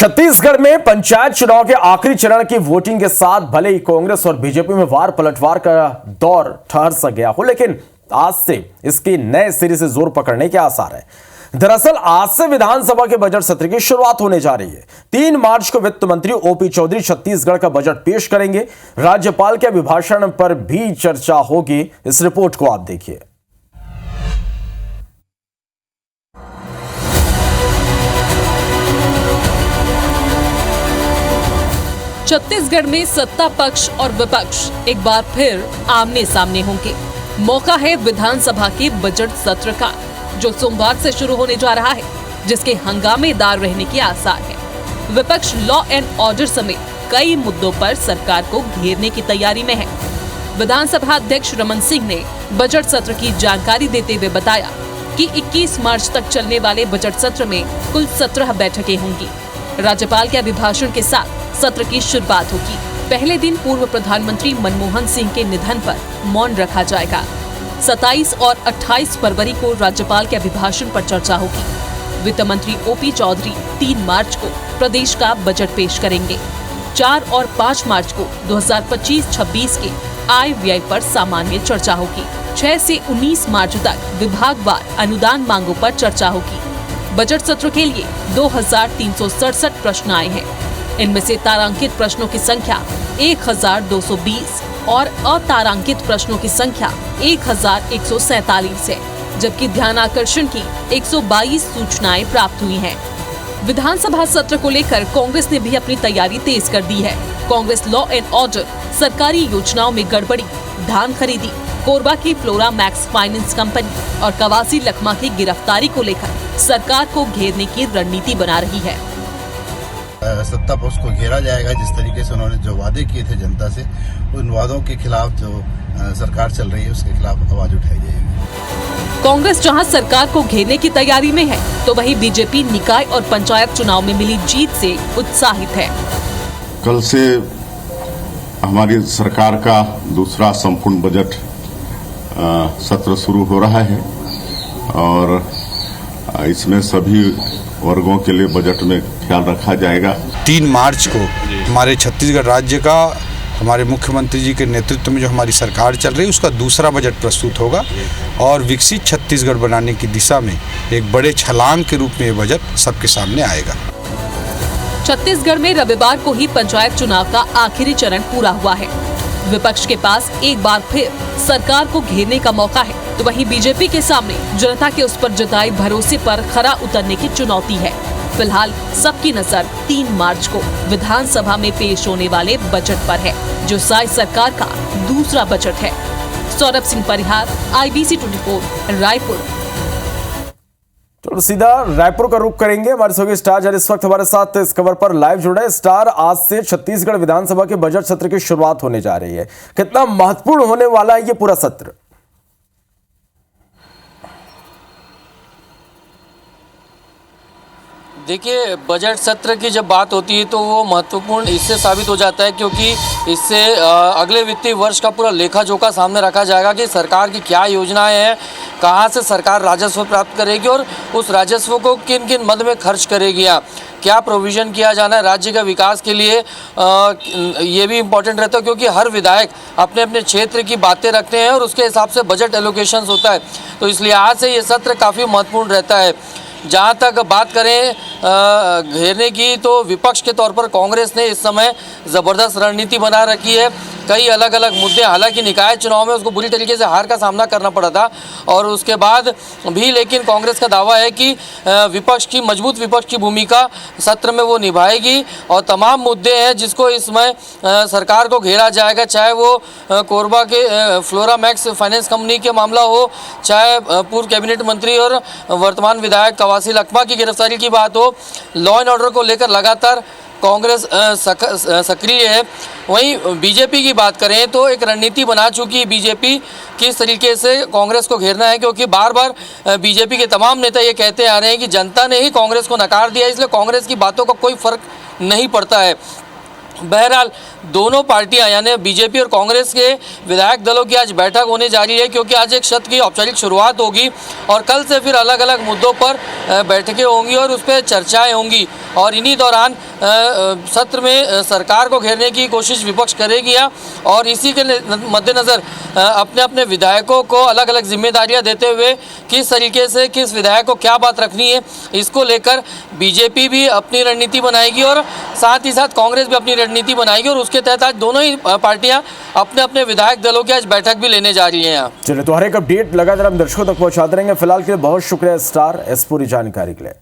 छत्तीसगढ़ में पंचायत चुनाव के आखिरी चरण की वोटिंग के साथ भले ही कांग्रेस और बीजेपी में वार पलटवार का दौर ठहर सा गया हो, लेकिन आज से इसकी नए सिरे से जोर पकड़ने के आसार है। दरअसल आज से विधानसभा के बजट सत्र की शुरुआत होने जा रही है। 3 मार्च को वित्त मंत्री ओपी चौधरी छत्तीसगढ़ का बजट पेश करेंगे। राज्यपाल के अभिभाषण पर भी चर्चा होगी। इस रिपोर्ट को आप देखिए। छत्तीसगढ़ में सत्ता पक्ष और विपक्ष एक बार फिर आमने सामने होंगे। मौका है विधानसभा के बजट सत्र का, जो सोमवार से शुरू होने जा रहा है, जिसके हंगामेदार रहने के आसार है। विपक्ष लॉ एंड ऑर्डर समेत कई मुद्दों पर सरकार को घेरने की तैयारी में है। विधानसभा अध्यक्ष रमन सिंह ने बजट सत्र की जानकारी देते हुए बताया कि 21 मार्च तक चलने वाले बजट सत्र में कुल 17 बैठकें होंगी। राज्यपाल के अभिभाषण के साथ सत्र की शुरुआत होगी। पहले दिन पूर्व प्रधानमंत्री मनमोहन सिंह के निधन पर मौन रखा जाएगा। 27 और 28 फरवरी को राज्यपाल के अभिभाषण पर चर्चा होगी। वित्त मंत्री ओपी चौधरी 3 मार्च को प्रदेश का बजट पेश करेंगे। 4 और 5 मार्च को 2025-26 के आय व्यय पर सामान्य चर्चा होगी। 6 से 19 मार्च तक विभागवार अनुदान मांगों पर चर्चा होगी। बजट सत्र के लिए 2367 प्रश्न आए हैं। इनमें से तारांकित प्रश्नों की संख्या 1220 और अतारांकित प्रश्नों की संख्या 1147 है, जबकि ध्यान आकर्षण की 122 सूचनाएं प्राप्त हुई हैं। विधानसभा सत्र को लेकर कांग्रेस ने भी अपनी तैयारी तेज कर दी है। कांग्रेस लॉ एंड ऑर्डर, सरकारी योजनाओं में गड़बड़ी, धान खरीदी, कोरबा की फ्लोरा मैक्स फाइनेंस कंपनी और कवासी लखमा की गिरफ्तारी को लेकर सरकार को घेरने की रणनीति बना रही है। सत्ता पक्ष को घेरा जाएगा। जिस तरीके से उन्होंने जो वादे किए थे जनता से, उन वादों के खिलाफ जो सरकार चल रही है उसके खिलाफ आवाज उठाई जाएगी। कांग्रेस जहां सरकार को घेरने की तैयारी में है, तो वहीं बीजेपी निकाय और पंचायत चुनाव में मिली जीत से उत्साहित है। कल से हमारी सरकार का दूसरा संपूर्ण बजट सत्र शुरू हो रहा है और इसमें सभी वर्गों के लिए बजट में ख्याल रखा जाएगा। 3 मार्च को हमारे छत्तीसगढ़ राज्य का हमारे मुख्यमंत्री जी के नेतृत्व में जो हमारी सरकार चल रही है उसका दूसरा बजट प्रस्तुत होगा और विकसित छत्तीसगढ़ बनाने की दिशा में एक बड़े छलांग के रूप में ये बजट सबके सामने आएगा। छत्तीसगढ़ में रविवार को ही पंचायत चुनाव का आखिरी चरण पूरा हुआ है। विपक्ष के पास एक बार फिर सरकार को घेरने का मौका है, तो वहीं बीजेपी के सामने जनता के उस पर जताए भरोसे पर खरा उतरने की चुनौती है। फिलहाल सबकी नजर 3 मार्च को विधानसभा में पेश होने वाले बजट पर है, जो साई सरकार का दूसरा बजट है। सौरभ सिंह परिहार, IBC 24, रायपुर। तो सीधा रायपुर का रुख करेंगे। हमारे सहयोगी स्टार जर इस वक्त हमारे साथ इस खबर पर लाइव जुड़े। स्टार, आज से छत्तीसगढ़ विधानसभा के बजट सत्र की शुरुआत होने जा रही है। कितना महत्वपूर्ण होने वाला है ये पूरा सत्र? देखिए, बजट सत्र की जब बात होती है तो वो महत्वपूर्ण इससे साबित हो जाता है क्योंकि इससे अगले वित्तीय वर्ष का पूरा लेखा जोखा सामने रखा जाएगा कि सरकार की क्या योजनाएं हैं, कहां से सरकार राजस्व प्राप्त करेगी और उस राजस्व को किन किन मद में खर्च करेगी, क्या प्रोविज़न किया जाना है राज्य का विकास के लिए। ये भी इम्पोर्टेंट रहता है क्योंकि हर विधायक अपने अपने क्षेत्र की बातें रखते हैं और उसके हिसाब से बजट एलोकेशंस होता है। तो इसलिए आज से ये सत्र काफ़ी महत्वपूर्ण रहता है। जहाँ तक बात करें घेरने की, तो विपक्ष के तौर पर कांग्रेस ने इस समय ज़बरदस्त रणनीति बना रखी है। कई अलग अलग मुद्दे, हालांकि निकाय चुनाव में उसको बुरी तरीके से हार का सामना करना पड़ा था और उसके बाद भी, लेकिन कांग्रेस का दावा है कि मजबूत विपक्ष की भूमिका सत्र में वो निभाएगी और तमाम मुद्दे हैं जिसको इसमें सरकार को घेरा जाएगा, चाहे वो कोरबा के फ्लोरा मैक्स फाइनेंस कंपनी के मामला हो, चाहे पूर्व कैबिनेट मंत्री और वर्तमान विधायक कवासी लखमा की गिरफ्तारी की बात हो। लॉ एंड ऑर्डर को लेकर लगातार कांग्रेस सक्रिय है। वहीं बीजेपी की बात करें तो एक रणनीति बना चुकी है बीजेपी किस तरीके से कांग्रेस को घेरना है, क्योंकि बार बार बीजेपी के तमाम नेता ये कहते आ रहे हैं कि जनता ने ही कांग्रेस को नकार दिया, इसलिए कांग्रेस की बातों का कोई फर्क नहीं पड़ता है। बहरहाल दोनों पार्टियां यानी बीजेपी और कांग्रेस के विधायक दलों की आज बैठक होने जा रही है, क्योंकि आज एक सत्र की औपचारिक शुरुआत होगी और कल से फिर अलग अलग मुद्दों पर बैठकें होंगी और उस पर चर्चाएं होंगी। और इन्हीं दौरान सत्र में सरकार को घेरने की कोशिश विपक्ष करेगी और इसी के मद्देनज़र अपने अपने विधायकों को अलग अलग जिम्मेदारियां देते हुए किस तरीके से किस विधायक को क्या बात रखनी है, इसको लेकर बीजेपी भी अपनी रणनीति बनाएगी और साथ ही साथ कांग्रेस भी अपनी रणनीति बनाएगी और उसके तहत आज दोनों ही पार्टियां अपने अपने विधायक दलों की आज बैठक भी लेने जा रही हैं यहाँ। चलिए, तो हर एक अपडेट लगातार हम दर्शकों तक पहुंचाते रहेंगे। फिलहाल के लिए बहुत शुक्रिया स्टार इस पूरी जानकारी के लिए।